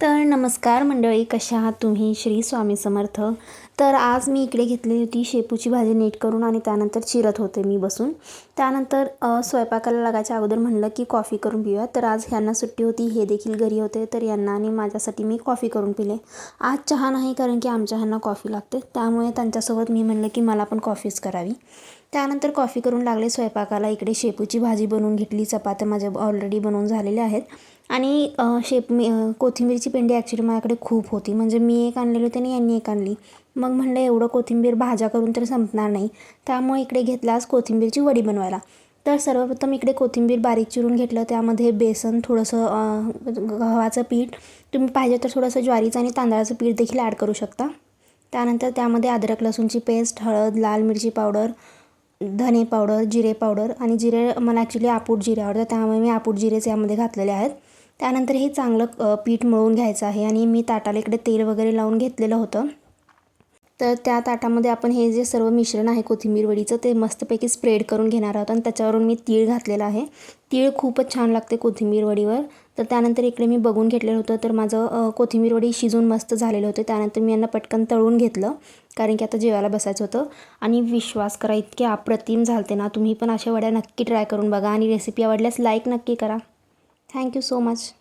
तर नमस्कार मंडळी, कशा आहात तुम्ही? श्री स्वामी समर्थ. तर आज मी इकडे घेतलेली होती शेपूची भाजी नीट करून आणि त्यानंतर चिरत होते मी बसून. त्यानंतर स्वयंपाकाला लागायच्या अगोदर म्हणलं की कॉफी करून पिऊया. तर आज ह्यांना सुट्टी होती, हे देखील घरी होते, तर यांना आणि माझ्यासाठी मी कॉफी करून पिले. आज चहा नाही, कारण की आमच्या ह्यांना कॉफी लागते, त्यामुळे त्यांच्यासोबत मी म्हणलं की मला पण कॉफीच करावी. त्यानंतर कॉफी करून लागले स्वयंपाकाला. इकडे शेपूची भाजी बनवून घेतली, चपात्या माझ्या ऑलरेडी बनवून झालेल्या आहेत आणि कोथिंबीरची पेंडी ॲक्च्युली माझ्याकडे खूप होती, म्हणजे मी एक आणलेली होती आणि यांनी एक आणली. मग म्हणलं एवढं कोथिंबीर भाज्या करून तर संपणार नाही, त्यामुळे इकडे घेतला आज कोथिंबीरची वडी बनवायला. तर सर्वप्रथम इकडे कोथिंबीर बारीक चिरून घेतलं, त्यामध्ये बेसन, थोडंसं गव्हाचं पीठ, तुम्ही पाहिजे तर थोडंसं ज्वारीचं आणि तांदळाचं पीठ देखील ॲड करू शकता. त्यानंतर त्यामध्ये अद्रक लसूणची पेस्ट, हळद, लाल मिरची पावडर, धने पावडर, जिरे पावडर, आणि जिरे मला ॲक्च्युली आपूट जिरे आवडतात, त्यामुळे मी आपूट जिरेच यामध्ये घातलेले आहेत. त्यानंतर हे चांगलं पीठ मळून घ्यायचं आहे आणि मी ताटाला इकडे तेल वगैरे लावून घेतलेलं होतं. तर त्या ताटामध्ये आपण हे जे सर्व मिश्रण आहे कोथिंबीर वडीचं, ते मस्तपैकी स्प्रेड करून घेणार आहोत आणि त्याच्यावरून मी तीळ घातलेलं आहे. तीळ खूपच छान लागते कोथिंबीर वडीवर. तर त्यानंतर इकडे मी बघून घेतलेलं होतं, तर माझं कोथिंबीर वडी शिजून मस्त झालेलं होते. त्यानंतर मी यांना पटकन तळून घेतलं, कारण की आता जेवायला बसायचं होतं. आणि विश्वास करा, इतके अप्रतिम झालते ना. तुम्ही पण अशा वड्या नक्की ट्राय करून बघा आणि रेसिपी आवडल्यास लाईक नक्की करा. Thank you so much.